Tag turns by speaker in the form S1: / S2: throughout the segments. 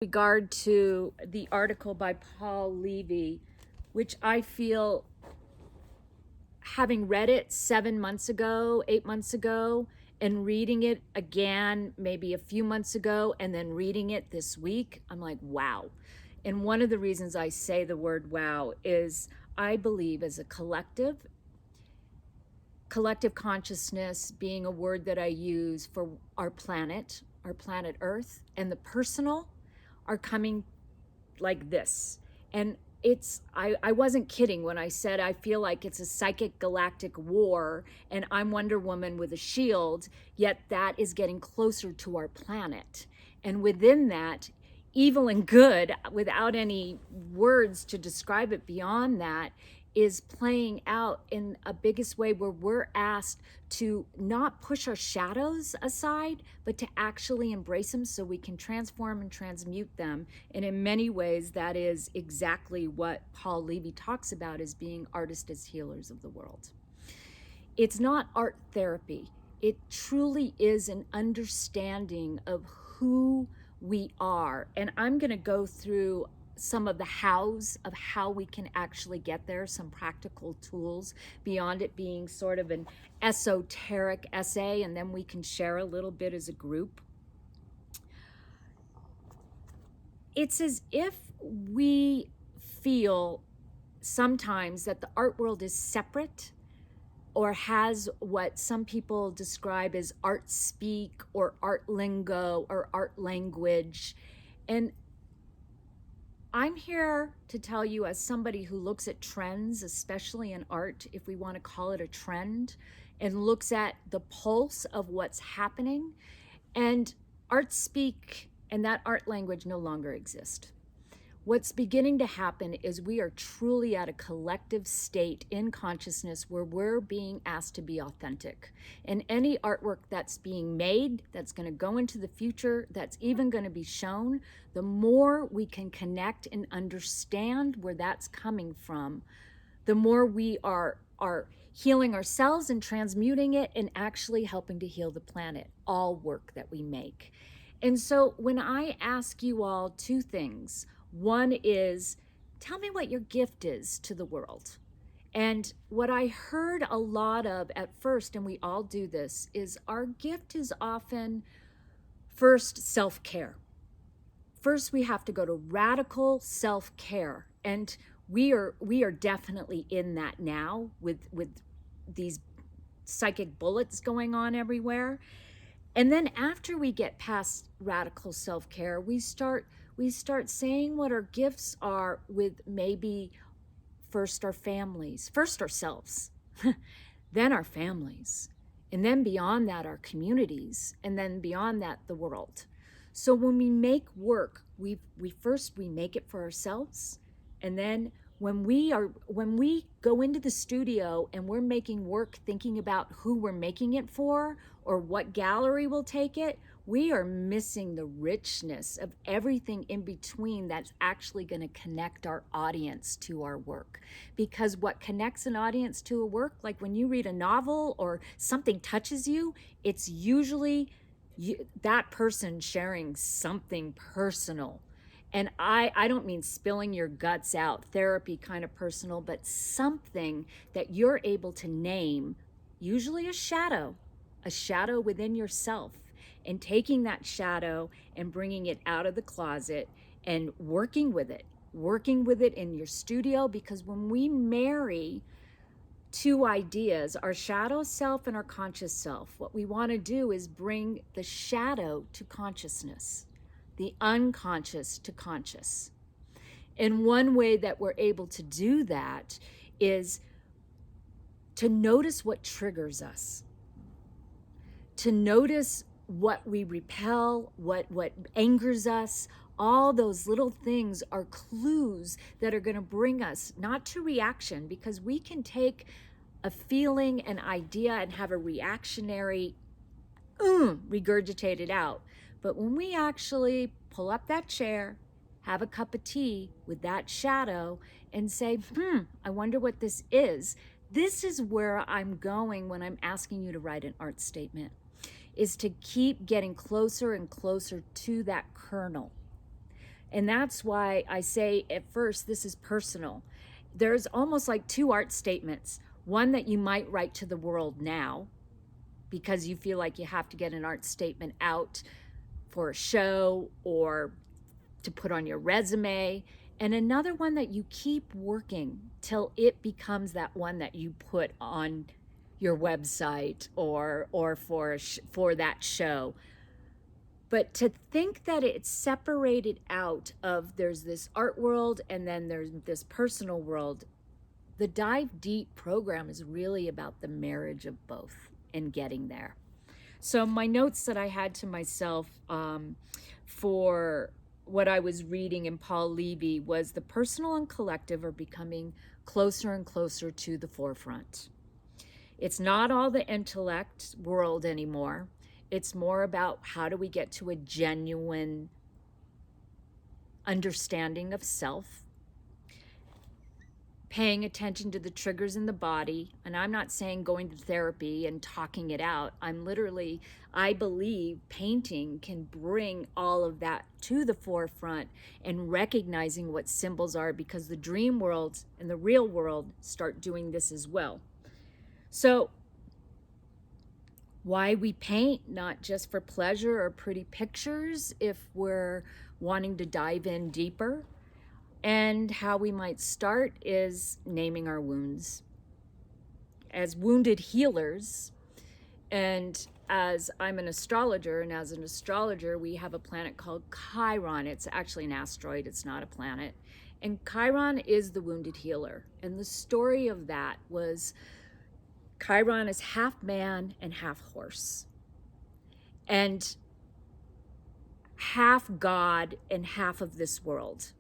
S1: regard to the article by Paul Levy, which I feel, having read it 7 months ago, 8 months ago, and reading it again maybe a few months ago, and then reading it this week, I'm like, wow. And one of the reasons I say the word wow is I believe as a collective consciousness being a word that I use for our planet Earth, and the personal are coming like this. And I wasn't kidding when I said I feel like it's a psychic galactic war and I'm Wonder Woman with a shield, yet that is getting closer to our planet. And within that, evil and good, without any words to describe it beyond that, is playing out in a biggest way where we're asked to not push our shadows aside, but to actually embrace them so we can transform and transmute them. And in many ways, that is exactly what Paul Levy talks about as being artists as healers of the world. It's not art therapy. It truly is an understanding of who we are. And I'm going to go through some of the hows of how we can actually get there, some practical tools beyond it being sort of an esoteric essay, and then we can share a little bit as a group. It's as if we feel sometimes that the art world is separate or has what some people describe as art speak or art lingo or art language. And I'm here to tell you, as somebody who looks at trends, especially in art, if we want to call it a trend, and looks at the pulse of what's happening, and art speak and that art language no longer exist. What's beginning to happen is we are truly at a collective state in consciousness where we're being asked to be authentic. And any artwork that's being made, that's going to go into the future, that's even going to be shown, the more we can connect and understand where that's coming from, the more we are healing ourselves and transmuting it and actually helping to heal the planet, all work that we make. And so when I ask you all two things, one is, tell me what your gift is to the world. And what I heard a lot of at first, and we all do this, is our gift is often first self-care. First, we have to go to radical self-care. And we are definitely in that now with these psychic bullets going on everywhere. And then after we get past radical self-care, we start saying what our gifts are with maybe first our families, first ourselves, then our families, and then beyond that our communities, and then beyond that the world. So when we make work, we make it for ourselves, and then when we go into the studio and we're making work thinking about who we're making it for or what gallery will take it, we are missing the richness of everything in between that's actually going to connect our audience to our work. Because what connects an audience to a work, like when you read a novel or something touches you, it's usually that person sharing something personal. And I don't mean spilling your guts out, therapy kind of personal, but something that you're able to name, usually a shadow within yourself, and taking that shadow and bringing it out of the closet and working with it in your studio. Because when we marry two ideas, our shadow self and our conscious self, what we want to do is bring the shadow to consciousness, the unconscious to conscious. And one way that we're able to do that is to notice what triggers us, to notice what we repel, what angers us. All those little things are clues that are going to bring us not to reaction, because we can take a feeling, an idea, and have a reactionary regurgitate it out. But when we actually pull up that chair, have a cup of tea with that shadow, and say, I wonder what this is. This is where I'm going when I'm asking you to write an art statement, is to keep getting closer and closer to that kernel. And that's why I say at first, this is personal. There's almost like two art statements. One that you might write to the world now because you feel like you have to get an art statement out for a show or to put on your resume. And another one that you keep working till it becomes that one that you put on your website or for that show. But to think that it's separated out of there's this art world and then there's this personal world, the Dive Deep program is really about the marriage of both and getting there. So my notes that I had to myself for what I was reading in Paul Levy was the personal and collective are becoming closer and closer to the forefront. It's not all the intellect world anymore. It's more about how do we get to a genuine understanding of self, paying attention to the triggers in the body. And I'm not saying going to therapy and talking it out. I believe painting can bring all of that to the forefront and recognizing what symbols are, because the dream world and the real world start doing this as well. So why we paint, not just for pleasure or pretty pictures, if we're wanting to dive in deeper. And how we might start is naming our wounds. As wounded healers, and as I'm an astrologer, and as an astrologer, we have a planet called Chiron. It's actually an asteroid, it's not a planet. And Chiron is the wounded healer. And the story of that was Chiron is half man and half horse, and half God and half of this world.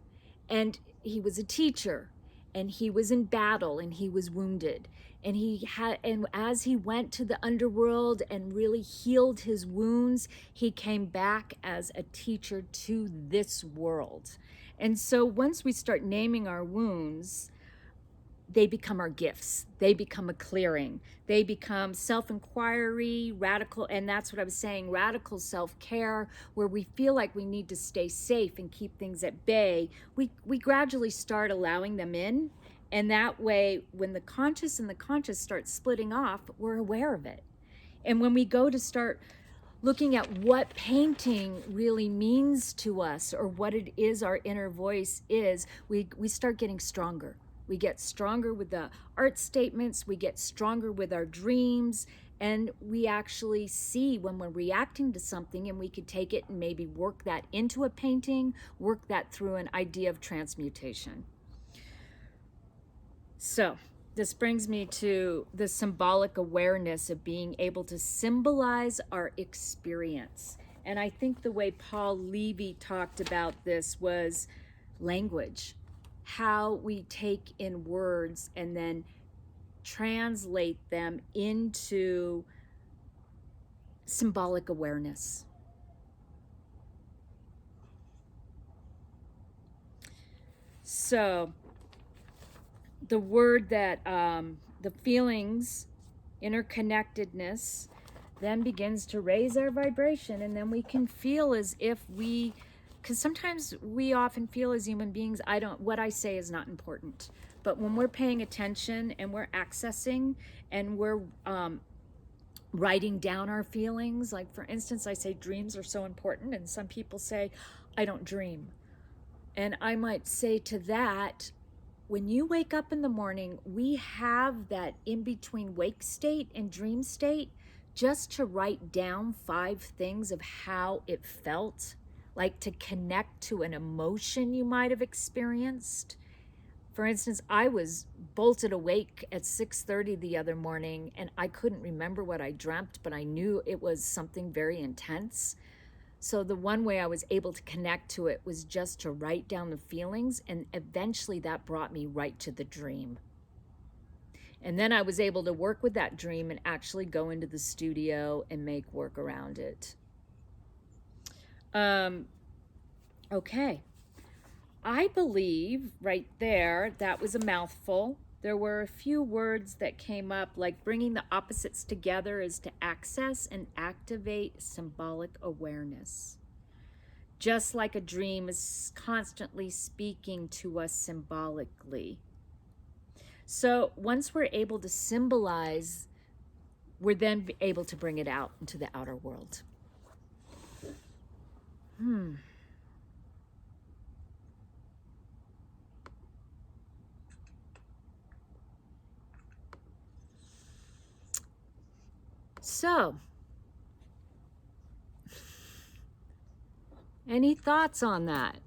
S1: And he was a teacher, and he was in battle, and he was wounded, and as he went to the underworld and really healed his wounds, he came back as a teacher to this world. And so once we start naming our wounds, they become our gifts. They become a clearing. They become self-inquiry, radical, and that's what I was saying, radical self-care, where we feel like we need to stay safe and keep things at bay. We gradually start allowing them in, and that way, when the conscious and the conscious start splitting off, we're aware of it. And when we go to start looking at what painting really means to us, or what it is our inner voice is, we start getting stronger. We get stronger with the art statements, we get stronger with our dreams, and we actually see when we're reacting to something, and we could take it and maybe work that into a painting, work that through an idea of transmutation. So this brings me to the symbolic awareness of being able to symbolize our experience. And I think the way Paul Levy talked about this was language. How we take in words and then translate them into symbolic awareness. So the word that the feelings, interconnectedness, then begins to raise our vibration, and then we can feel as if because sometimes we often feel as human beings, what I say is not important. But when we're paying attention and we're accessing and we're writing down our feelings, like for instance, I say dreams are so important, and some people say, I don't dream. And I might say to that, when you wake up in the morning, we have that in-between wake state and dream state, just to write down 5 things of how it felt, like to connect to an emotion you might have experienced. For instance, I was bolted awake at 6:30 the other morning, and I couldn't remember what I dreamt, but I knew it was something very intense. So the one way I was able to connect to it was just to write down the feelings, and eventually that brought me right to the dream. And then I was able to work with that dream and actually go into the studio and make work around it. Okay. I believe right there, that was a mouthful. There were a few words that came up, like bringing the opposites together is to access and activate symbolic awareness. just like a dream is constantly speaking to us symbolically. So once we're able to symbolize, we're then able to bring it out into the outer world. So, any thoughts on that?